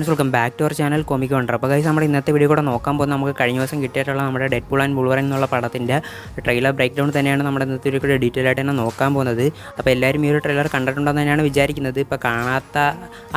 Friends welcome back to our channel comic wonder. അപ്പോൾ guys നമ്മുടെ ഇന്നത്തെ വീഡിയോ കൂടെ നോക്കാൻ പോകുന്നത് നമുക്ക് കഴിഞ്ഞ ദിവസം കിട്ടിയിട്ടുള്ള നമ്മുടെ ഡെഡ്പൂൾ ആൻഡ് വുൾവറിൻ എന്നുള്ള പടത്തിൻ്റെ ട്രെയിലർ ബ്രേക്ക് ഡൗൺ തന്നെയാണ് നമ്മുടെ ഇന്നത്തെ വീഡിയോ കൂടെ ഡീറ്റെയിൽ ആയിട്ട് തന്നെ നോക്കാൻ പോകുന്നത്. അപ്പോൾ എല്ലാവരും ഈ ഒരു ട്രെയിലർ കണ്ടിട്ടുണ്ടെന്ന് തന്നെയാണ് വിചാരിക്കുന്നത്. ഇപ്പോൾ കാണാത്ത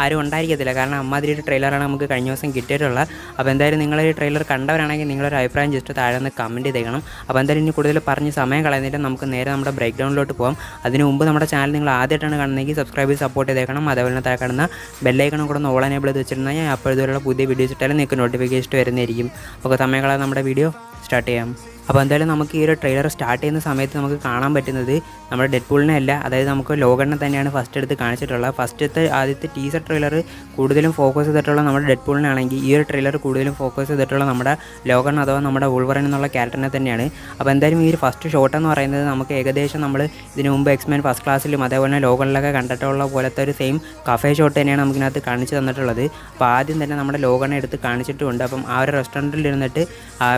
ആരും ഉണ്ടായിരിക്കത്തില്ല, കാരണം അമ്മാതിരി ഒരു ട്രെയിലറാണ് നമുക്ക് കഴിഞ്ഞ ദിവസം കിട്ടിയിട്ടുള്ളത്. അപ്പോൾ എന്തായാലും നിങ്ങൾ ഈ ട്രെയിലർ കണ്ടവരാണെങ്കിൽ നിങ്ങളൊരു അഭിപ്രായം ജസ്റ്റ് താഴെ നിന്ന് കമൻറ്റ് ചെയ്തേക്കണം. അപ്പോൾ എന്തായാലും ഇനി കൂടുതൽ പറഞ്ഞ് സമയം കളയുന്നില്ല, നമുക്ക് നേരെ നമ്മുടെ ബ്രേക്ക് ഡൗണിലോട്ട് പോകാം. അതിന് മുമ്പ് നമ്മുടെ ചാനൽ നിങ്ങൾ ആദ്യമായിട്ടാണ് കാണുന്നതെങ്കിൽ സബ്സ്ക്രൈബ് ചെയ്ത് സപ്പോർട്ട് ചെയ്തേക്കണം. അതേപോലെ തന്നെ താഴെ കാണുന്ന ബെല്ലൈക്കണം കൂടെ ഒന്ന് ഓൾ എനേബിൾ ചെയ്ത് വെച്ചിരുന്നാൽ ഞാൻ അപ്പോൾ ഇതുവരെയുള്ള പുതിയ വീഡിയോസ് ഇട്ടാലും നിങ്ങൾക്ക് നോട്ടിഫിക്കേഷൻ വരുന്നതായിരിക്കും. അപ്പോൾ സമയം കളയാതെ നമ്മുടെ വീഡിയോ സ്റ്റാർട്ട് ചെയ്യാം. അപ്പോൾ എന്തായാലും നമുക്ക് ഈ ഒരു ട്രെയിലർ സ്റ്റാർട്ട് ചെയ്യുന്ന സമയത്ത് നമുക്ക് കാണാൻ പറ്റുന്നത് നമ്മുടെ ഡെഡ്പൂളിനെ അല്ല, അതായത് നമുക്ക് ലോഗണ്ണെ തന്നെയാണ് ഫസ്റ്റ് എടുത്ത് കാണിച്ചിട്ടുള്ളത്. ആദ്യത്തെ ടീസർ ട്രെയിലർ കൂടുതലും ഫോക്കസ് ചെയ്തിട്ടുള്ള നമ്മുടെ ഡെഡ്പൂളിനെ ആണെങ്കിൽ ഈ ഒരു ട്രെയിലർ കൂടുതലും ഫോക്കസ് ചെയ്തിട്ടുള്ള നമ്മുടെ ലോഗൺ അഥവാ നമ്മുടെ വുൾവറിൻ എന്നുള്ള ക്യാരക്ടറിനെ തന്നെയാണ്. അപ്പോൾ എന്തായാലും ഈ ഒരു ഫസ്റ്റ് ഷോട്ട് എന്ന് പറയുന്നത് നമുക്ക് ഏകദേശം നമ്മൾ ഇതിനു മുമ്പ് എക്സ്മെൻ ഫസ്റ്റ് ക്ലാസ്സിലും അതേപോലെ തന്നെ ലോഗണിലൊക്കെ കണ്ടിട്ടുള്ള പോലത്തെ ഒരു സെയിം കഫേ ഷോട്ട് തന്നെയാണ് നമുക്കിനകത്ത് കാണിച്ച് തന്നിട്ടുള്ളത്. അപ്പോൾ ആദ്യം തന്നെ നമ്മുടെ ലോഗണ്ണെ എടുത്ത് കാണിച്ചിട്ടുമുണ്ട്. അപ്പം ആ ഒരു റെസ്റ്റോറൻറ്റിൽ ഇരുന്നിട്ട്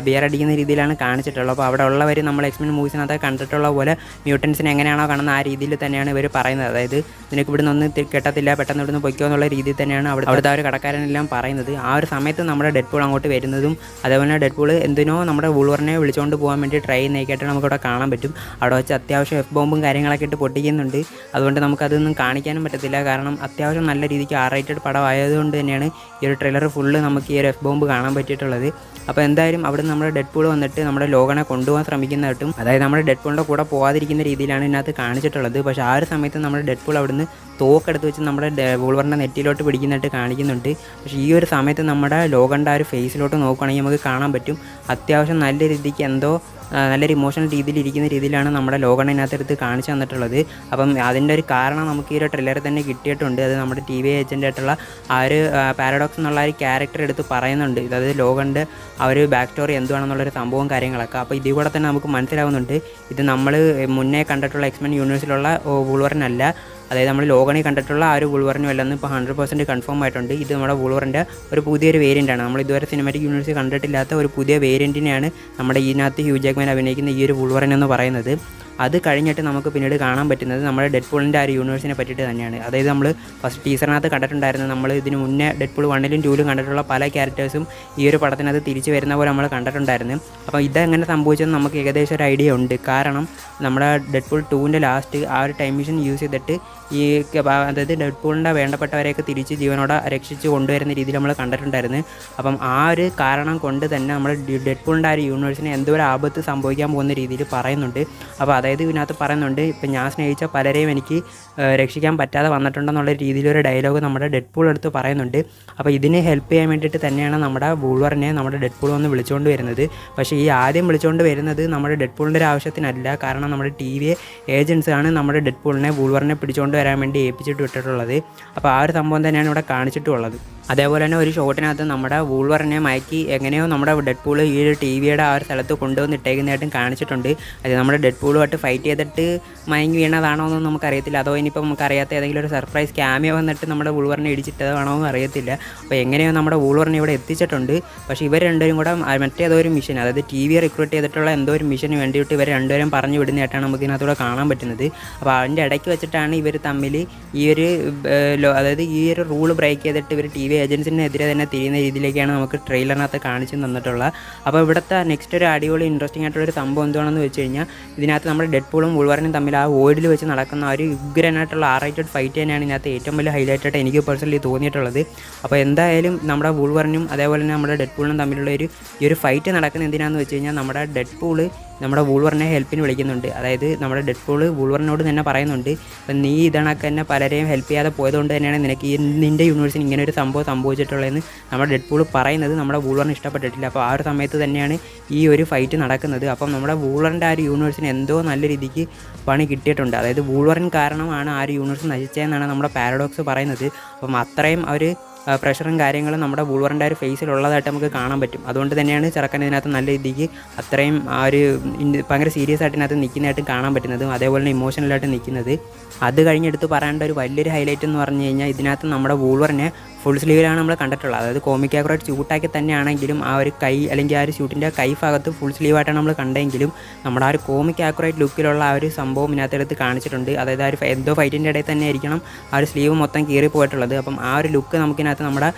ബിയർ അടിക്കുന്ന രീതിയിലാണ് കാണിച്ചിട്ടുള്ളത്. അപ്പോൾ അവിടെ ഉള്ളവർ നമ്മൾ എക്സ്മെൻ മൂവീസിനകത്ത് കണ്ടിട്ടുള്ള പോലെ മ്യൂട്ടൻസിനെ എങ്ങനെയാണോ കാണുന്നത് ആ രീതിയിൽ തന്നെയാണ് ഇവർ പറയുന്നത്. അതായത് നിനക്ക് ഇവിടെ നിന്ന് കിട്ടത്തില്ല, പെട്ടെന്ന് ഇവിടുന്ന് പൊയ്ക്കോ എന്നുള്ള രീതിയിൽ തന്നെയാണ് അവിടുത്തെ ആ ഒരു കടക്കാരനെല്ലാം പറയുന്നത്. ആ ഒരു സമയത്ത് നമ്മുടെ ഡെഡ്പൂൾ അങ്ങോട്ട് വരുന്നതും അതേപോലെ തന്നെ ഡെഡ്പൂൾ എന്തിനോ നമ്മുടെ വുൾവറിനെ വിളിച്ചുകൊണ്ട് പോകാൻ വേണ്ടി ട്രൈ ചെയ്യുന്നതൊക്കെയായിട്ട് നമുക്കിവിടെ കാണാൻ പറ്റും. അവിടെ വെച്ച് അത്യാവശ്യം എഫ് ബോംബും കാര്യങ്ങളൊക്കെ ഇട്ട് പൊട്ടിക്കുന്നുണ്ട്. അതുകൊണ്ട് നമുക്കതൊന്നും കാണിക്കാനും പറ്റത്തില്ല, കാരണം അത്യാവശ്യം നല്ല രീതിക്ക് R-rated പടമായതുകൊണ്ട് തന്നെയാണ് ഈ ഒരു ട്രെയിലർ ഫുള്ള് നമുക്ക് ഈ ഒരു എഫ് ബോംബ് കാണാൻ പറ്റിയിട്ടുള്ളത്. അപ്പോൾ എന്തായാലും അവിടെ നമ്മുടെ ഡെഡ്പൂൾ വന്നിട്ട് നമ്മുടെ ലോഗനെ കൊണ്ടുപോകാൻ ശ്രമിക്കുന്നതായിട്ടും, അതായത് നമ്മുടെ ഡെഡ്പൂളിൻ്റെ കൂടെ പോകാതിരിക്കുന്ന രീതിയിലാണ് ഇതിനകത്ത് കാണിച്ചിട്ടുള്ളത്. പക്ഷേ ആ ഒരു സമയത്ത് നമ്മുടെ ഡെഡ്പൂൾ അവിടുന്ന് തോക്കെടുത്ത് വെച്ച് നമ്മുടെ വുൾവറിൻ്റെ നെറ്റിലോട്ട് പിടിക്കുന്നതായിട്ട് കാണിക്കുന്നുണ്ട്. പക്ഷേ ഈ ഒരു സമയത്ത് നമ്മുടെ ലോഗൻ്റെ ആ ഒരു ഫേസിലോട്ട് നോക്കുകയാണെങ്കിൽ നമുക്ക് കാണാൻ പറ്റും അത്യാവശ്യം നല്ല രീതിക്ക് എന്തോ നല്ലൊരു ഇമോഷണൽ രീതിയിലിരിക്കുന്ന രീതിയിലാണ് നമ്മുടെ ലോഗണിനകത്ത് എടുത്ത് കാണിച്ചു തന്നിട്ടുള്ളത്. അപ്പം അതിൻ്റെ ഒരു കാരണം നമുക്ക് ഈ ഒരു ട്രെയിലറിൽ തന്നെ കിട്ടിയിട്ടുണ്ട്. അത് നമ്മുടെ TV ഏജൻ്റ് ആയിട്ടുള്ള ആ ഒരു പാരഡോക്സ് എന്നുള്ള ഒരു ക്യാരക്ടർ എടുത്ത് പറയുന്നുണ്ട്. അതായത് ലോഗൻ്റെ ആ ഒരു ബാക്ക് സ്റ്റോറി എന്തുവാണെന്നുള്ളൊരു സംഭവം കാര്യങ്ങളൊക്കെ. അപ്പോൾ ഇതിൽ കൂടെ തന്നെ നമുക്ക് മനസ്സിലാവുന്നുണ്ട് ഇത് നമ്മൾ മുന്നേ കണ്ടിട്ടുള്ള എക്സ്മെൻ യൂണിവേഴ്സിലുള്ള വുൾവറിനല്ല, അതായത് നമ്മൾ ലോഗണി കണ്ടിട്ടുള്ള ആ ഒരു വുൾവറിനും അല്ലെന്ന് ഇപ്പോൾ 100% കൺഫേം ആയിട്ടുണ്ട്. ഇത് നമ്മുടെ വുൾവറിൻ്റെ ഒരു പുതിയൊരു വേരിയൻ്റാണ്. നമ്മൾ ഇതുവരെ സിനിമാറ്റിക് യൂണിവേഴ്സ് കണ്ടിട്ടില്ലാത്ത ഒരു പുതിയ വേരിയൻറ്റിനെയാണ് നമ്മുടെ ഇതിനകത്ത് ഹ്യൂ ജാക്ക്മാൻ അഭിനയിക്കുന്ന ഈ ഒരു വുൾവറിൻ എന്ന് പറയുന്നത്. അത് കഴിഞ്ഞിട്ട് നമുക്ക് പിന്നീട് കാണാൻ പറ്റുന്നത് നമ്മുടെ ഡെഡ്പൂളിൻ്റെ ആ ഒരു യൂണിവേഴ്സിനെ പറ്റിയിട്ട് തന്നെയാണ്. അതായത് നമ്മൾ ഫസ്റ്റ് ടീസറിനകത്ത് കണ്ടിട്ടുണ്ടായിരുന്നു, നമ്മൾ ഇതിന് മുന്നേ ഡെഡ്പൂൾ 1ലും 2ലും കണ്ടിട്ടുള്ള പല ക്യാരക്ടേഴ്സും ഈ ഒരു പടത്തിനകത്ത് തിരിച്ച് വരുന്ന പോലെ നമ്മൾ കണ്ടിട്ടുണ്ടായിരുന്നു. അപ്പോൾ ഇതെങ്ങനെ സംഭവിച്ചെന്ന് നമുക്ക് ഏകദേശം ഒരു ഐഡിയ ഉണ്ട്. കാരണം നമ്മുടെ ഡെഡ്പൂൾ 2ൻ്റെ ലാസ്റ്റ് ആ ഒരു ടൈം മെഷീൻ യൂസ് ചെയ്തിട്ട് ഈ അതായത് ഡെഡ്പൂളിൻ്റെ വേണ്ടപ്പെട്ടവരെയൊക്കെ തിരിച്ച് ജീവനോടെ രക്ഷിച്ച് കൊണ്ടുവരുന്ന രീതിയിൽ നമ്മൾ കണ്ടിട്ടുണ്ടായിരുന്നു. അപ്പം ആ ഒരു കാരണം കൊണ്ട് തന്നെ നമ്മൾ ഡെഡ്പൂളിൻ്റെ ആ ഒരു യൂണിവേഴ്സിന് എന്തോ ഒരു ആപത്ത് സംഭവിക്കാൻ പോകുന്ന രീതിയിൽ പറയുന്നുണ്ട്. അപ്പോൾ അതായത് ഇതിനകത്ത് പറയുന്നുണ്ട്, ഇപ്പം ഞാൻ സ്നേഹിച്ച പലരെയും എനിക്ക് രക്ഷിക്കാൻ പറ്റാതെ വന്നിട്ടുണ്ടെന്നുള്ള രീതിയിലൊരു ഡയലോഗ് നമ്മുടെ ഡെഡ്പൂൾ എടുത്ത് പറയുന്നുണ്ട്. അപ്പോൾ ഇതിനെ ഹെൽപ്പ് ചെയ്യാൻ വേണ്ടിയിട്ട് തന്നെയാണ് നമ്മുടെ വുൾവറിനെ നമ്മുടെ ഡെഡ്പൂൾ വന്ന് വിളിച്ചുകൊണ്ട് വരുന്നത്. പക്ഷേ ഈ ആദ്യം വിളിച്ചുകൊണ്ട് വരുന്നത് നമ്മുടെ ഡെഡ്പൂളിൻ്റെ ഒരു ആവശ്യത്തിനല്ല, കാരണം നമ്മുടെ TV ഏജൻസാണ് നമ്മുടെ ഡെഡ്പൂളിനെ വുൾവറിനെ പിടിച്ചുകൊണ്ട് വരാൻ വേണ്ടി ഏൽപ്പിച്ചിട്ട് വിട്ടിട്ടുള്ളത്. അപ്പോൾ ആ ഒരു സംഭവം തന്നെയാണ് ഇവിടെ കാണിച്ചിട്ടുള്ളത്. അതേപോലെ തന്നെ ഒരു ഷോട്ടിനകത്ത് നമ്മുടെ വുൾവറിനെ മയക്കി എങ്ങനെയോ നമ്മുടെ ഡെഡ്പൂൾ ഈ ഒരു TVയുടെ ആ ഒരു സ്ഥലത്ത് കൊണ്ടുവന്ന് ഇട്ടേക്കുന്നതായിട്ടും കാണിച്ചിട്ടുണ്ട്. അത് നമ്മുടെ ഡെഡ്പൂളുമായിട്ട് ഫൈറ്റ് ചെയ്തിട്ട് മയങ്ങി വീണതാണോ എന്നൊന്നും നമുക്കറിയത്തില്ല. അതോ ഇനിയിപ്പോൾ നമുക്കറിയാത്ത ഏതെങ്കിലും ഒരു സർപ്രൈസ് ക്യാമിയോ വന്നിട്ട് നമ്മുടെ വുൾവറിനെ ഇടിച്ചിട്ടതാണോ എന്ന് അറിയത്തില്ല. അപ്പോൾ എങ്ങനെയോ നമ്മുടെ വുൾവറിനെ ഇവിടെ എത്തിച്ചിട്ടുണ്ട്. പക്ഷേ ഇവർ രണ്ടുപേരും കൂടെ മറ്റേതോ ഒരു മിഷൻ, അതായത് TV റിക്രൂട്ട് ചെയ്തിട്ടുള്ള എന്തോ ഒരു മിഷന് വേണ്ടിയിട്ട് ഇവർ രണ്ടുപേരും പറഞ്ഞു വിടുന്നതായിട്ടാണ് നമുക്ക് ഇതിനകത്തൂടെ കാണാൻ പറ്റുന്നത്. അപ്പോൾ അതിൻ്റെ ഇടയ്ക്ക് വെച്ചിട്ടാണ് ഇവർ തമ്മിൽ ഈ ഒരു അതായത് ഈ ഒരു റൂൾ ബ്രേക്ക് ചെയ്തിട്ട് ഇവർ TV ഏജൻസിനെതിരെ തന്നെ തിരിയുന്ന രീതിയിലേക്കാണ് നമുക്ക് ട്രെയിലറിനകത്ത് കാണിച്ചു തന്നിട്ടുള്ളത്. അപ്പോൾ ഇവിടുത്തെ നെക്സ്റ്റ് ഒരു അടിപൊളി ഇൻട്രസ്റ്റിംഗ് ആയിട്ടുള്ളൊരു സംഭവം എന്താണെന്ന് വെച്ച് കഴിഞ്ഞാൽ ഇതിനകത്ത് നമ്മുടെ ഡെഡ്പൂളും വുൾവറിനും തമ്മിൽ ആ വോയിഡിൽ വെച്ച് നടക്കുന്ന ഒരു ഉഗ്രനായിട്ടുള്ള R-rated ഫൈറ്റ് തന്നെയാണ് ഇതിനകത്ത് ഏറ്റവും വലിയ ഹൈലൈറ്റ് ആയിട്ട് എനിക്ക് പേഴ്സണലി തോന്നിയിട്ടുള്ളത്. അപ്പോൾ എന്തായാലും നമ്മുടെ വുൾവറിനും അതേപോലെ തന്നെ നമ്മുടെ ഡെഡ്പൂളിനും തമ്മിലുള്ള ഈ ഒരു ഫൈറ്റ് നടക്കുന്ന എന്തിനാണെന്ന് വെച്ച് കഴിഞ്ഞാൽ നമ്മുടെ ഡെഡ്പൂള് നമ്മുടെ വുൾവറിനെ ഹെൽപ്പിന് വിളിക്കുന്നുണ്ട്. അതായത് നമ്മുടെ ഡെഡ്പൂൾ വുൾവറിനോട് തന്നെ പറയുന്നുണ്ട്, അപ്പം നീ ഇതണക്ക് തന്നെ പലരെയും ഹെൽപ്പ് ചെയ്യാതെ പോയതുകൊണ്ട് തന്നെയാണ് നിനക്ക് നിൻ്റെ യൂണിവേഴ്സിന് ഇങ്ങനെ ഒരു സംഭവം സംഭവിച്ചിട്ടുള്ളതെന്ന് നമ്മുടെ ഡെഡ്പൂൾ പറയുന്നത് നമ്മുടെ വുൾവറിന് ഇഷ്ടപ്പെട്ടിട്ടില്ല. അപ്പോൾ ആ ഒരു സമയത്ത് തന്നെയാണ് ഈ ഒരു ഫൈറ്റ് നടക്കുന്നത്. അപ്പം നമ്മുടെ വുൾവറിൻ്റെ ആ ഒരു യൂണിവേഴ്സിന് എന്തോ നല്ല രീതിക്ക് പണി കിട്ടിയിട്ടുണ്ട്. അതായത് വുൾവറിൻ കാരണമാണ് ആ ഒരു യൂണിവേഴ്സ് നശിച്ചതെന്നാണ് നമ്മുടെ പാരഡോക്സ് പറയുന്നത്. അപ്പം അത്രയും ഒരു പ്രഷറും കാര്യങ്ങളും നമ്മുടെ വുൾവറിൻ്റെ ഒരു ഫേസിലുള്ളതായിട്ട് നമുക്ക് കാണാൻ പറ്റും. അതുകൊണ്ട് തന്നെയാണ് ചെറുക്കൻ ഇതിനകത്ത് നല്ല രീതിക്ക് അത്രയും ആ ഒരു ഭയങ്കര സീരിയസ് ആയിട്ട് ഇതിനകത്ത് നിൽക്കുന്നതായിട്ട് കാണാൻ പറ്റുന്നതും അതേപോലെ തന്നെ ഇമോഷണലായിട്ട് നിൽക്കുന്നത്. അത് കഴിഞ്ഞെടുത്ത് പറയേണ്ട ഒരു വലിയൊരു ഹൈലൈറ്റ് എന്ന് പറഞ്ഞു കഴിഞ്ഞാൽ ഇതിനകത്ത് നമ്മുടെ വുൾവറിനെ ഫുൾ സ്ലീവിലാണ് നമ്മൾ കണ്ടിട്ടുള്ളത്. അതായത് കോമിക് ആക്യുറേറ്റ് സ്യൂട്ടാക്കി തന്നെയാണെങ്കിലും ആ ഒരു കൈ അല്ലെങ്കിൽ ആ ഒരു സ്യൂട്ടിൻ്റെ കൈ ഭാഗത്ത് ഫുൾ സ്ലീവായിട്ടാണ് നമ്മൾ കണ്ടെങ്കിലും നമ്മുടെ ആ ഒരു കോമിക് ആക്യുറേറ്റ് ലുക്കിലുള്ള ആ ഒരു സംഭവം ഇതിനകത്തെടുത്ത് കാണിച്ചിട്ടുണ്ട്. അതായത് ആ ഒരു എന്തോ ഫൈറ്റിൻ്റെ ഇടയിൽ തന്നെ ആയിരിക്കണം ആ ഒരു സ്ലീവ് മൊത്തം കീറി പോയിട്ടുള്ളത്. അപ്പം ആ ഒരു ലുക്ക് നമുക്കിനകത്ത് നമ്മുടെ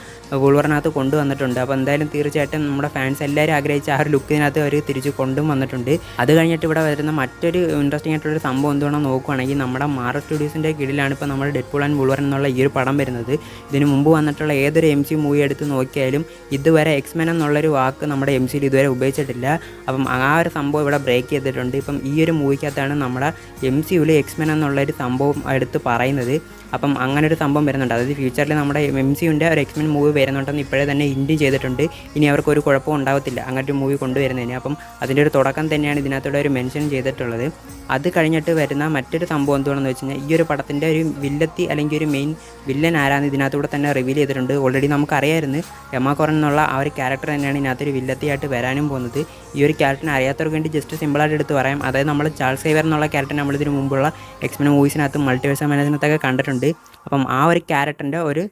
വൂൾവറിനകത്ത് കൊണ്ടുവന്നിട്ടുണ്ട്. അപ്പോൾ എന്തായാലും തീർച്ചയായിട്ടും നമ്മുടെ ഫാൻസ് എല്ലാവരും ആഗ്രഹിച്ച ആ ഒരു ലുക്കിനകത്ത് അവർ തിരിച്ച് കൊണ്ടും വന്നിട്ടുണ്ട്. അത് കഴിഞ്ഞിട്ട് ഇവിടെ വരുന്ന മറ്റൊരു ഇൻട്രസ്റ്റിംഗ് ആയിട്ടുള്ളൊരു സംഭവം എന്തുകൊണ്ടാണെന്ന് നോക്കുകയാണെങ്കിൽ നമ്മുടെ മാർവൽ സ്റ്റുഡിയോസിൻ്റെ കീഴിലാണ് ഇപ്പോൾ നമ്മുടെ ഡെഡ്പൂൾ ആൻഡ് വൂൾവറിൻ എന്നുള്ള ഈ ഒരു പടം വരുന്നത്. ഇതിന് മുമ്പ് വന്നിട്ടുള്ള ഏതൊരു MCU മൂവി എടുത്ത് നോക്കിയാലും ഇതുവരെ എക്സ്മെൻ എന്നുള്ളൊരു വാക്ക് നമ്മുടെ MCU ഇതുവരെ ഉപയോഗിച്ചിട്ടില്ല. അപ്പം ആ ഒരു സംഭവം ഇവിടെ ബ്രേക്ക് ചെയ്തിട്ടുണ്ട്. ഇപ്പം ഈ ഒരു മൂവിക്കകത്താണ് നമ്മുടെ MCUവിൽ എക്സ്മെൻ എന്നുള്ളൊരു സംഭവം എടുത്ത് പറയുന്നത്. അപ്പം അങ്ങനെ ഒരു സംഭവം വരുന്നുണ്ട്. അതായത് ഫ്യൂച്ചറിൽ നമ്മുടെ MCUവിൻ്റെ ഒരു എക്സ്മെൻ മൂവി വരുന്നുണ്ടെന്ന് ഇപ്പോഴേ തന്നെ ഇൻഡി ചെയ്തിട്ടുണ്ട്. ഇനി അവർക്കൊരു കുഴപ്പവും ഉണ്ടാകത്തില്ല അങ്ങനൊരു മൂവി കൊണ്ടുവരുന്നതിന്. അപ്പം അതിൻ്റെ ഒരു തുടക്കം തന്നെയാണ് ഇതിനകത്തൂടെ ഒരു മെൻഷൻ ചെയ്തിട്ടുള്ളത്. അത് കഴിഞ്ഞിട്ട് വരുന്ന മറ്റൊരു സംഭവം എന്താണെന്ന് വെച്ച് കഴിഞ്ഞാൽ ഈ ഒരു പടത്തിൻ്റെ ഒരു വില്ലത്തി അല്ലെങ്കിൽ ഒരു മെയിൻ വില്ലൻ ആരാന്ന് ഇതിനകത്തൂടെ തന്നെ റിവീൽ ചെയ്തിട്ടുണ്ട്. ഓൾറെഡി നമുക്കറിയായിരുന്നു എമ്മ കോറൻ എന്നുള്ള ആ ഒരു ക്യാരക്ടർ തന്നെയാണ് ഇതിനകത്തൊരു വില്ലത്തിയായിട്ട് വരാനും പോകുന്നത്. ഈ ഒരു ക്യാരക്ടറിനെ അറിയാത്തവർക്ക് വേണ്ടി ജസ്റ്റ് സിമ്പിളായിട്ട് എടുത്ത് പറയാം. അതായത് നമ്മൾ ചാൾസ് സേവിയർ എന്നുള്ള ക്യാരക്ടർ നമ്മളിതിന് മുമ്പുള്ള എക്സ്മെൻ മൂവീസിനകത്തും മൾട്ടിവേഴ്സ് മാനേജിനകത്തൊക്കെ കണ്ടിട്ടുണ്ട്. അപ്പം ആ ഒരു ക്യാരക്ടറിൻ്റെ ഒരു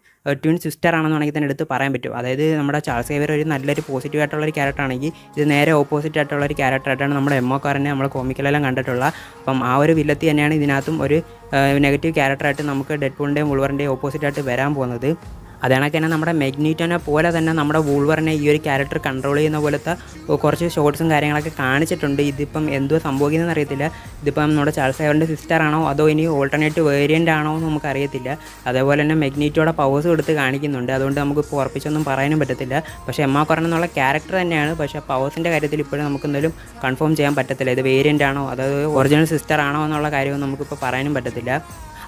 ട്വിൻ സിസ്റ്റർ ആണെന്ന് വേണമെങ്കിൽ തന്നെ എടുത്ത് പറയാൻ പറ്റും. അതായത് നമ്മുടെ ചാൾസ് സേവിയർ ഒരു നല്ലൊരു പോസിറ്റീവ് ആയിട്ടുള്ളൊരു ക്യാരക്ടർ ആണെങ്കിൽ ഇത് നേരെ ഓപ്പോസിറ്റ് ആയിട്ടുള്ളൊരു ക്യാരക്ടറായിട്ടാണ് നമ്മുടെ എമ്മോ കോറിനെ നമ്മൾ കോമിക്കലെല്ലാം കണ്ടിട്ടുള്ള. അപ്പം ആ ഒരു വില്ലത്തി തന്നെയാണ് ഇതിനകത്തും ഒരു നെഗറ്റീവ് ക്യാരക്ടറായിട്ട് നമുക്ക് ഡെഡ്പൂളിൻ്റെയും വൂൾവറിൻ്റെയും ഓപ്പോസിറ്റായിട്ട് വരാൻ പോകുന്നത്. അതാണൊക്കെ തന്നെ നമ്മുടെ മാഗ്നീറ്റോനെ പോലെ തന്നെ നമ്മുടെ വൂൾവറിനെ ഈ ഒരു ക്യാരക്ടർ കൺട്രോൾ ചെയ്യുന്ന പോലത്തെ കുറച്ച് ഷോട്ട്സും കാര്യങ്ങളൊക്കെ കാണിച്ചിട്ടുണ്ട്. ഇതിപ്പം എന്തോ സംഭവിക്കുന്നതെന്ന് അറിയത്തില്ല. ഇതിപ്പം നമ്മുടെ ചാൾസ് സേവിയറിൻ്റെ സിസ്റ്റർ ആണോ അതോ ഇനി ഓൾട്ടർനേറ്റീവ് വേരിയൻ്റ് ആണോ എന്ന് നമുക്കറിയത്തില്ല. അതേപോലെ തന്നെ മാഗ്നീറ്റോയുടെ പവേഴ്സ് കൊടുത്ത് കാണിക്കുന്നുണ്ട്. അതുകൊണ്ട് നമുക്കിപ്പോൾ ഉറപ്പിച്ചൊന്നും പറയാനും പറ്റത്തില്ല. പക്ഷേ എമ്മ കോറൻ എന്നുള്ള ക്യാരക്ടർ തന്നെയാണ്. പക്ഷേ പവേഴ്സിൻ്റെ കാര്യത്തിൽ ഇപ്പോഴും നമുക്ക് എന്തായാലും കൺഫേം ചെയ്യാൻ പറ്റത്തില്ല. ഇത് വേരിയൻ്റ് ആണോ അതായത് ഒറിജിനൽ സിസ്റ്റർ ആണോ എന്നുള്ള കാര്യമൊന്നും നമുക്കിപ്പോൾ പറയാനും പറ്റത്തില്ല.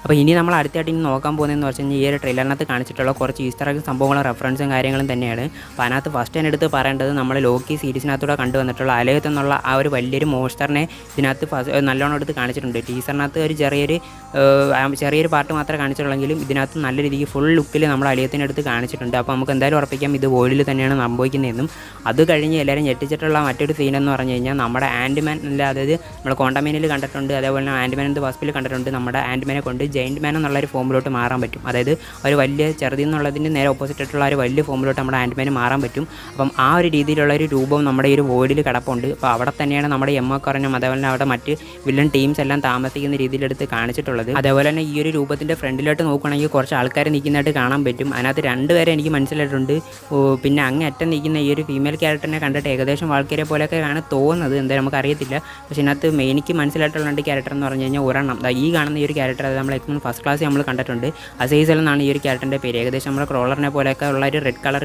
അപ്പോൾ ഇനി നമ്മൾ അടുത്തായിട്ട് ഇനി നോക്കാൻ പോകുന്നതെന്ന് വെച്ച് കഴിഞ്ഞാൽ ഈ ഒരു ട്രെയിലറിനകത്ത് കാണിച്ചിട്ടുള്ള കുറച്ച് ഈസ്റ്റർ എഗ് സംഭവങ്ങളും റെഫറൻസും കാര്യങ്ങളും തന്നെയാണ്. അപ്പോൾ അതിനകത്ത് ഫസ്റ്റ് തന്നെ എടുത്ത് പറയേണ്ടത് നമ്മൾ ലോക്കി സീരീസിനകത്തൂടെ കണ്ടുവന്നിട്ടുള്ള അലയത്ത് എന്നുള്ള ആ ഒരു വലിയൊരു മോൺസ്റ്ററിനെ ഇതിനകത്ത് നല്ലോണം എടുത്ത് കാണിച്ചിട്ടുണ്ട്. ടീസറിനകത്ത് ഒരു ചെറിയൊരു പാർട്ട് മാത്രമേ കാണിച്ചിട്ടുള്ളെങ്കിലും ഇതിനകത്ത് നല്ല രീതിക്ക് ഫുൾ ലുക്കിൽ നമ്മൾ അലയത്തിനടുത്ത് കാണിച്ചിട്ടുണ്ട്. അപ്പോൾ നമുക്ക് എന്തായാലും ഉറപ്പിക്കാം ഇത് വോയിലിൽ തന്നെയാണ് സംഭവിക്കുന്നതെന്നും. അത് കഴിഞ്ഞ് എല്ലാവരും ഞെട്ടിച്ചിട്ടുള്ള മറ്റൊരു സീനെന്ന് പറഞ്ഞു കഴിഞ്ഞാൽ നമ്മുടെ ആൻഡ്മാൻ അതായത് നമ്മൾ കോണ്ടമേനിൽ കണ്ടിട്ടുണ്ട്. അതേപോലെ തന്നെ ആൻഡ്മാൻ എന്ത് വാസ്പിൽ കണ്ടിട്ടുണ്ട്. നമ്മുടെ ആൻഡ്മാനെ കൊണ്ട് ജയൻറ്റ് മാൻ എന്നുള്ളൊരു ഫോമിലോട്ട് മാറാൻ പറ്റും. അതായത് ഒരു വലിയ ചെറുതി എന്നുള്ളതിൻ്റെ നേരെ ഓപ്പോസിറ്റ് ആയിട്ടുള്ള ഒരു വലിയ ഫോമിലോട്ട് നമ്മുടെ ആൻഡ്മാന് മാറാൻ പറ്റും. അപ്പം ആ ഒരു രീതിയിലുള്ള ഒരു രൂപം നമ്മുടെ ഈ ഒരു വോയിഡിൽ കിടപ്പുണ്ട്. അപ്പോൾ അവിടെ തന്നെയാണ് നമ്മുടെ എമ്മ കോറനും അതേപോലെ തന്നെ അവിടെ മറ്റ് വില്ലൻ ടീംസ് എല്ലാം താമസിക്കുന്ന രീതിയിലെടുത്ത് കാണിച്ചിട്ടുള്ളത്. അതേപോലെ തന്നെ ഈ ഒരു രൂപത്തിൻ്റെ ഫ്രണ്ടിലോട്ട് നോക്കുകയാണെങ്കിൽ കുറച്ച് ആൾക്കാർ നിൽക്കുന്നതായിട്ട് കാണാൻ പറ്റും. അതിനകത്ത് രണ്ടുപേരെ എനിക്ക് മനസ്സിലായിട്ടുണ്ട്. പിന്നെ അങ്ങേ അറ്റം നിൽക്കുന്ന ഈ ഒരു ഫീമെയിൽ ക്യാരക്ടറിനെ കണ്ടിട്ട് ഏകദേശം ആൾക്കാരെ പോലെയൊക്കെയാണ് തോന്നുന്നത്. എന്തായാലും നമുക്കറിയത്തില്ല. പക്ഷേ ഇതിനകത്ത് എനിക്ക് മനസ്സിലായിട്ടുള്ള രണ്ട് ക്യാരക്ടർ എന്ന് പറഞ്ഞു കഴിഞ്ഞാൽ ഒരെണ്ണം ഈ കാണുന്ന ഈ ഒരു ക്യാരക്ടർ അത് നമ്മൾ ഫസ്റ്റ് ക്ലാസ് നമ്മൾ കണ്ടിട്ടുണ്ട്. അസൈസൽ എന്നാണ് ഈ ഒരു ക്യാരക്ടറിൻ്റെ പേര്. ഏകദേശം നമ്മുടെ ക്രോളറിനെ പോലെയൊക്കെ ഉള്ള ഒരു റെഡ് കളർ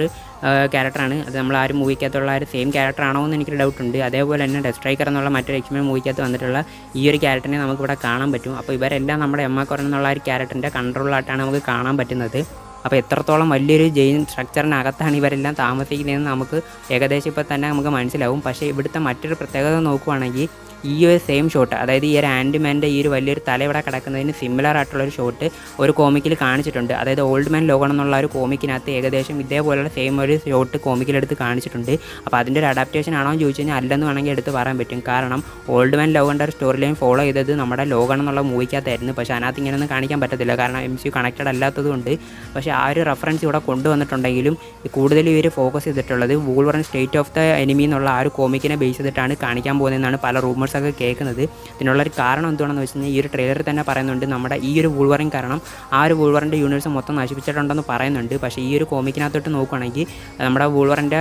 ക്യാരക്ടറാണ്. അത് നമ്മൾ ആ ഒരു മൂവിക്കകത്തുള്ള ഒരു സെയിം ക്യാരക്ടർ ആണോ എന്ന് എനിക്കൊരു ഡൗട്ട് ഉണ്ട്. അതേപോലെ തന്നെ ഡെത്ത് സ്ട്രൈക്കർ എന്നുള്ള മറ്റൊരു എക്സ്മെൻ മൂവിക്കകത്ത് വന്നിട്ടുള്ള ഈ ഒരു ക്യാരക്ടറിനെ നമുക്കിവിടെ കാണാൻ പറ്റും. അപ്പോൾ ഇവരെല്ലാം നമ്മുടെ എമ്മ കോറൻ എന്നുള്ള ഒരു ക്യാരക്ടറിൻ്റെ കൺട്രോളായിട്ടാണ് നമുക്ക് കാണാൻ പറ്റുന്നത്. അപ്പോൾ എത്രത്തോളം വലിയൊരു ജെയിൻ സ്ട്രക്ചറിനകത്താണ് ഇവരെല്ലാം താമസിക്കുന്നതെന്ന് നമുക്ക് ഏകദേശം ഇപ്പോൾ തന്നെ നമുക്ക് മനസ്സിലാവും. പക്ഷേ ഇവിടുത്തെ മറ്റൊരു പ്രത്യേകത നോക്കുവാണെങ്കിൽ ഈ ഒരു സെയിം ഷോട്ട്, അതായത് ഈ ഒരു ആൻഡ്മാൻ്റെ ഈ ഒരു വലിയൊരു തല ഇവിടെ കിടക്കുന്നതിന് സിമിലർ ആയിട്ടുള്ളൊരു ഷോട്ട് ഒരു കോമിക്കിൽ കാണിച്ചിട്ടുണ്ട്. അതായത് ഓൾഡ് മാൻ ലോഗൺ എന്നുള്ള ഒരു കോമിക്കിനകത്ത് ഏകദേശം ഇതേപോലെയുള്ള സെയിം ഒരു ഷോട്ട് കോമിക്കിലെടുത്ത് കാണിച്ചിട്ടുണ്ട്. അപ്പോൾ അതിൻ്റെ ഒരു അഡാപ്റ്റേഷൻ ആണോ എന്ന് ചോദിച്ചു കഴിഞ്ഞാൽ അല്ലെന്ന് വേണമെങ്കിൽ എടുത്ത് പറയാൻ പറ്റും. കാരണം ഓൾഡ് മാൻ ലോഗണിൻ്റെ ഒരു സ്റ്റോറി ലൈൻ ഫോളോ ചെയ്തത് നമ്മുടെ ലോഗൺ എന്നുള്ള മൂവിക്കകത്തായിരുന്നു. പക്ഷേ അതിനകത്ത് ഇങ്ങനെയൊന്നും കാണിക്കാൻ പറ്റത്തില്ല, കാരണം MCU കണക്റ്റഡ് അല്ലാത്തതുകൊണ്ട്. പക്ഷേ ആ ഒരു റെഫറൻസ് ഇവിടെ കൊണ്ടുവന്നിട്ടുണ്ടെങ്കിലും കൂടുതൽ ഇവർ ഫോക്കസ് ചെയ്തിട്ടുള്ളത് Wolverine state of the enemy എന്നുള്ള ആ ഒരു കോമിക്കിനെ ബേസ് ചെയ്തിട്ടാണ് കാണിക്കാൻ പോകുന്നതെന്നാണ് പല റൂമേഴ്സ് ഒക്കെ കേൾക്കുന്നത്. ഇതിനുള്ളൊരു കാരണം എന്തുകൊണ്ടെന്ന് വെച്ച് കഴിഞ്ഞാൽ ഈ ഒരു ട്രെയിലറിൽ തന്നെ പറയുന്നുണ്ട് നമ്മുടെ ഈ ഒരു വൂൾവറിൻ കാരണം ആ ഒരു വൂൾവറിൻ്റെ യൂണിവേഴ്സ് മൊത്തം നശിപ്പിച്ചിട്ടുണ്ടെന്ന് പറയുന്നുണ്ട്. പക്ഷേ ഈ ഒരു കോമിക്കിനകത്തോട്ട് നോക്കുകയാണെങ്കിൽ നമ്മുടെ വൂൾവറിൻ്റെ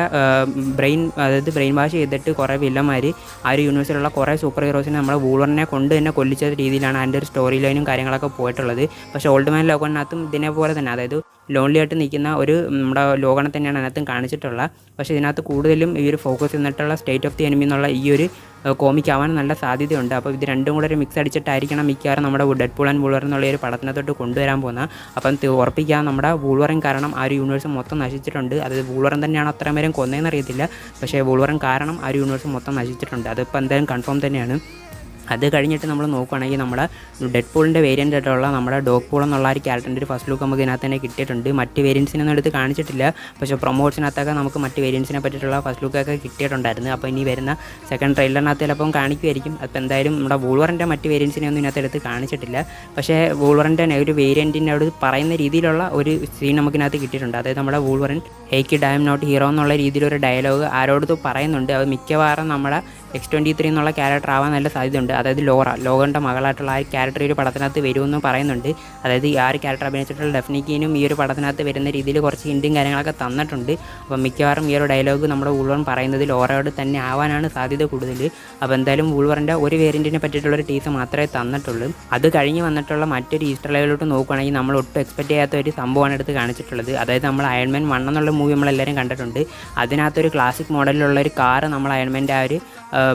അതായത് ബ്രെയിൻ വാഷ് ചെയ്തിട്ട് കുറേ വില്ലന്മാർ ആ ഒരു യൂണിവേഴ്സിലുള്ള കുറേ സൂപ്പർ ഹീറോസിനെ നമ്മുടെ വൂൾവറിനെ കൊണ്ട് തന്നെ കൊല്ലിച്ച രീതിയിലാണ് അതിൻ്റെ ഒരു സ്റ്റോറി ലൈനും കാര്യങ്ങളൊക്കെ പോയിട്ടുള്ളത്. പക്ഷേ ഓൾഡ് മാൻ ലോഗണിനകത്തും ഇതിനെപ്പോലെ തന്നെ അതായത് ലോൺലി ആയിട്ട് നിൽക്കുന്ന ഒരു നമ്മുടെ ലോഗണെ തന്നെയാണ് അതിനകത്തും കാണിച്ചിട്ടുള്ളത്. പക്ഷേ ഇതിനകത്ത് കൂടുതലും ഈ ഒരു ഫോക്കസ് ചെയ്തിട്ടുള്ള സ്റ്റേറ്റ് ഓഫ് ദി എനിമി എന്നുള്ള ഈ ഒരു കോമിക് ആവാൻ നല്ല സാധ്യതയുണ്ട്. അപ്പോൾ ഇത് രണ്ടും കൂടെ ഒരു മിക്സ് അടിച്ചിട്ടായിരിക്കണം മിക്കവാറും നമ്മുടെ ഡെഡ്പൂൾ ആൻഡ് വൂൾവറിൻ എന്നുള്ള ഒരു പടത്തിനകത്തോട്ട് കൊണ്ടുവരാൻ പോകുന്നത്. അപ്പം ഉറപ്പിക്കാം നമ്മുടെ വൂൾവറിൻ കാരണം ആ ഒരു യൂണിവേഴ്സ് മൊത്തം നശിച്ചിട്ടുണ്ട്. അതായത് വൂൾവറിൻ തന്നെയാണ് അത്രയും പേരും കൊന്നതെന്ന് അറിയത്തില്ല. പക്ഷേ വൂൾവറിൻ കാരണം ആ ഒരു യൂണിവേഴ്സ് മൊത്തം നശിച്ചിട്ടുണ്ട്. അതിപ്പോൾ എന്തായാലും കൺഫേം തന്നെയാണ്. അത് കഴിഞ്ഞിട്ട് നമ്മൾ നോക്കുകയാണെങ്കിൽ നമ്മുടെ ഡെഡ്പൂളിൻ്റെ വേരിയൻ്റ് ആയിട്ടുള്ള നമ്മുടെ ഡോഗ് പൂൾ എന്നുള്ള ഒരു ക്യാരക്ടറിൻ്റെ ഒരു ഫസ്റ്റ് ലുക്ക് നമുക്ക് ഇതിനകത്ത് തന്നെ കിട്ടിയിട്ടുണ്ട്. മറ്റ് വേരിയൻസിനൊന്നും എടുത്ത് കാണിച്ചിട്ടില്ല, പക്ഷേ പ്രൊമോഷനകത്തൊക്കെ നമുക്ക് മറ്റ് വേരിയൻസിനെ പറ്റിയിട്ടുള്ള ഫസ്റ്റ് ലുക്കൊക്കെ കിട്ടിയിട്ടുണ്ടായിരുന്നു. അപ്പോൾ ഇനി വരുന്ന സെക്കൻഡ് ട്രെയിലറിനകത്ത് ചിലപ്പം കാണിക്കുമായിരിക്കും. അപ്പോൾ എന്തായാലും നമ്മുടെ വൂൾവറിൻ്റെ മറ്റ് വേരിയൻസിനെ ഒന്നും ഇതിനകത്ത് എടുത്ത് കാണിച്ചിട്ടില്ല. പക്ഷേ വൂൾവറിൻ്റെ ഒരു വേരിയൻറ്റിനോട് പറയുന്ന രീതിയിലുള്ള ഒരു സീൻ നമുക്കിനകത്ത് കിട്ടിയിട്ടുണ്ട്. അതായത് നമ്മുടെ വൂൾവറിൻ ഹേക്ക് ഡാം നോട്ട് ഹീറോ എന്നുള്ള രീതിയിലൊരു ഡയലോഗ് ആരോടത്ത് പറയുന്നുണ്ട്. അത് മിക്കവാറും നമ്മുടെ X-23 എന്നുള്ള ക്യാരക്ടർ ആവാൻ നല്ല സാധ്യതയുണ്ട്. അതായത് ലോഗൻ്റെ മകളായിട്ടുള്ള ആ ക്യാരക്ടർ ഈ ഒരു പടത്തിനകത്ത് വരുമെന്ന് പറയുന്നുണ്ട്. അതായത് ആ ഒരു ക്യാരക്ടർ അഭിനയിച്ചിട്ടുള്ള ഡെഫ്നിക്കിനും ഈ ഒരു പടത്തിനകത്ത് വരുന്ന രീതിയിൽ കുറച്ച് ഹിൻറ്റും കാര്യങ്ങളൊക്കെ തന്നിട്ടുണ്ട്. അപ്പോൾ മിക്കവാറും ഈ ഒരു ഡയലോഗ് നമ്മുടെ വൂൾവർ പറയുന്നത് ലോറയോട് തന്നെ ആവാനാണ് സാധ്യത കൂടുതൽ. അപ്പോൾ എന്തായാലും വൂൾവറിൻ്റെ ഒരു വേരിയൻറ്റിനെ പറ്റിയിട്ടുള്ളൊരു ടീസർ മാത്രമേ തന്നിട്ടുള്ളൂ. അത് കഴിഞ്ഞ് വന്നിട്ടുള്ള മറ്റൊരു ഈസ്റ്റർ ലൈവിലോട്ട് നോക്കുകയാണെങ്കിൽ നമ്മൾ ഒട്ടും എക്സ്പെക്റ്റ് ചെയ്യാത്ത ഒരു സംഭവമാണ് എടുത്ത് കാണിച്ചിട്ടുള്ളത്. അതായത് നമ്മൾ അയൺമാൻ 1 എന്നുള്ള മൂവി നമ്മളെല്ലാവരും കണ്ടിട്ടുണ്ട്. അതിനകത്തൊരു ക്ലാസിക് മോഡലിലുള്ള ഒരു കാറ് നമ്മൾ അയൺമാൻ്റെ ആ ഒരു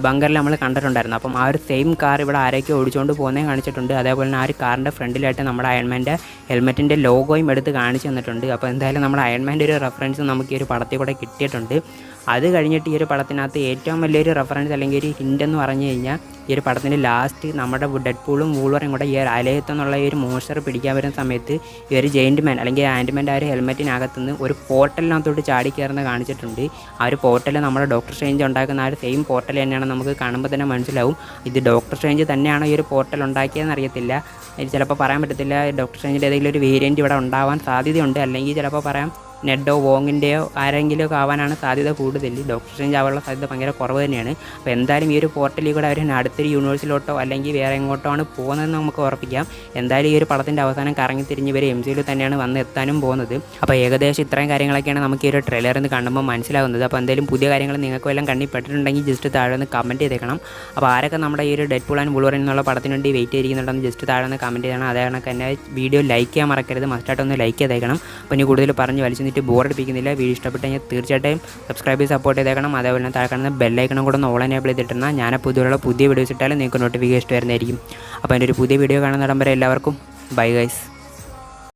ബങ്കറിൽ നമ്മൾ കണ്ടിട്ടുണ്ടായിരുന്നു. അപ്പം ആ ഒരു സെയിം കാർ ഇവിടെ ആരൊക്കെ ഓടിച്ചുകൊണ്ട് പോകുന്നതും കാണിച്ചിട്ടുണ്ട്. അതേപോലെ തന്നെ ആ ഒരു കാറിൻ്റെ ഫ്രണ്ടിലായിട്ട് നമ്മുടെ അയൺമാൻ്റെ ഹെൽമെറ്റിൻ്റെ ലോഗോയും എടുത്ത് കാണിച്ചു തന്നിട്ടുണ്ട്. അപ്പോൾ എന്തായാലും നമ്മുടെ അയൺമാൻ്റെ ഒരു റെഫറൻസ് നമുക്ക് ഈ ഒരു പടത്തിൽ കൂടെ കിട്ടിയിട്ടുണ്ട്. അത് കഴിഞ്ഞിട്ട് ഈ ഒരു പടത്തിനകത്ത് ഏറ്റവും വലിയൊരു റെഫറൻസ് അല്ലെങ്കിൽ ഒരു ഹിൻ്റ് എന്ന് പറഞ്ഞു കഴിഞ്ഞാൽ ഈ ഒരു പടത്തിൻ്റെ ലാസ്റ്റ് നമ്മുടെ ഡെഡ്പൂളും വൂൾവറും കൂടെ ഈ ഒരു അലയത്തെന്നുള്ള ഈ ഒരു മോൺസ്റ്റർ പിടിക്കാൻ വരുന്ന സമയത്ത് ഈ ഒരു ജെയിൻറ്റ് മാൻ അല്ലെങ്കിൽ ആൻറ്റ്മാൻ്റെ ആ ഒരു ഹെൽമെറ്റിനകത്തുനിന്ന് ഒരു പോർട്ടലിനകത്തോട്ട് ചാടി കയറുന്ന കാണിച്ചിട്ടുണ്ട്. ആ ഒരു പോർട്ടൽ നമ്മുടെ ഡോക്ടർ സ്ട്രേഞ്ച് ഉണ്ടാക്കുന്ന ആ ഒരു സെയിം പോർട്ടൽ തന്നെയാണ്. നമുക്ക് കാണുമ്പോൾ തന്നെ മനസ്സിലാവും ഇത് ഡോക്ടർ സ്ട്രേഞ്ച് തന്നെയാണോ ഈ ഒരു പോർട്ടൽ ഉണ്ടാക്കിയതെന്ന് അറിയത്തില്ല. ചിലപ്പോൾ പറയാൻ പറ്റത്തില്ല. ഡോക്ടർ സ്ട്രേഞ്ചിൻ്റെ ഏതെങ്കിലും ഒരു വേരിയൻറ്റ് ഇവിടെ ഉണ്ടാവാൻ സാധ്യതയുണ്ട്. അല്ലെങ്കിൽ ചിലപ്പോൾ പറയാം നെഡോ വോങ്ങിൻ്റെയോ ആരെങ്കിലും ഒക്കെ ആവാനാണ് സാധ്യത കൂടുതൽ. ഡോക്ടർ സ്ട്രേഞ്ച് ആവാനുള്ള സാധ്യത ഭയങ്കര കുറവ് തന്നെയാണ്. അപ്പോൾ എന്തായാലും ഈ ഒരു പോർട്ടലിൽ കൂടെ അവർ അടുത്തൊരു യൂണിവേഴ്സിലോട്ടോ അല്ലെങ്കിൽ വേറെ എങ്ങോട്ടോ ആണ് പോകുന്നതെന്ന് നമുക്ക് ഉറപ്പിക്കാം. എന്തായാലും ഈ ഒരു പടത്തിൻ്റെ അവസാനം കറങ്ങി തിരിഞ്ഞ് ഇവർ MCU തന്നെയാണ് വന്ന് എത്താനും പോകുന്നത്. അപ്പോൾ ഏകദേശം ഇത്രയും കാര്യങ്ങളൊക്കെയാണ് നമുക്ക് ഈ ഒരു ട്രെയിലറിൽ നിന്ന് കാണുമ്പോൾ മനസ്സിലാവുന്നത്. അപ്പോൾ എന്തായാലും പുതിയ കാര്യങ്ങൾ നിങ്ങൾക്ക് വല്ലതും കണ്ണിപ്പെട്ടിട്ടുണ്ടെങ്കിൽ ജസ്റ്റ് താഴെ ഒന്ന് കമൻറ്റ് ചെയ്തേക്കണം. അപ്പോൾ ആരൊക്കെ നമ്മുടെ ഈ ഒരു ഡെഡ്പൂൾ ആൻഡ് വൂൾവറിൻ എന്നുള്ള പടത്തിന് വേണ്ടി വെയിറ്റ് ചെയ്തിരിക്കുന്നുണ്ടെന്ന് ജസ്റ്റ് താഴെ ഒന്ന് കമൻറ്റ് ചെയ്യണം. അതേപോലെ തന്നെ വീഡിയോ ലൈക്ക് ചെയ്യാൻ മറക്കരുത്. മസ്റ്റായിട്ടൊന്ന് ലൈക്ക് ചെയ്തേക്കണം. അപ്പോൾ ഇനി കൂടുതൽ പറഞ്ഞ് വലിച്ചു ബോറടിപ്പിക്കുന്നില്ല. വീഡിയോ ഇഷ്ടപ്പെട്ടെങ്കിൽ തീർച്ചയായിട്ടും സബ്സ്ക്രൈബ് ചെയ്ത് സപ്പോർട്ട് ചെയ്തേക്കണം. അതേപോലെ തന്നെ താഴെ കാണുന്ന ബെല്ലൈക്കണം കൂടെ ഒന്ന് ഓൾ എനേബിൾ ചെയ്തിട്ടുണ്ടെങ്കിൽ ഞാൻ പുതിയ വീഡിയോസ് ഇട്ടാലും നിങ്ങൾക്ക് നോട്ടിഫിക്കേഷൻ വരുന്നതായിരിക്കും. അപ്പോൾ എൻ്റെ ഒരു പുതിയ വീഡിയോ കാണുന്നിടം വരെ എല്ലാവർക്കും ബൈ ഗൈസ്.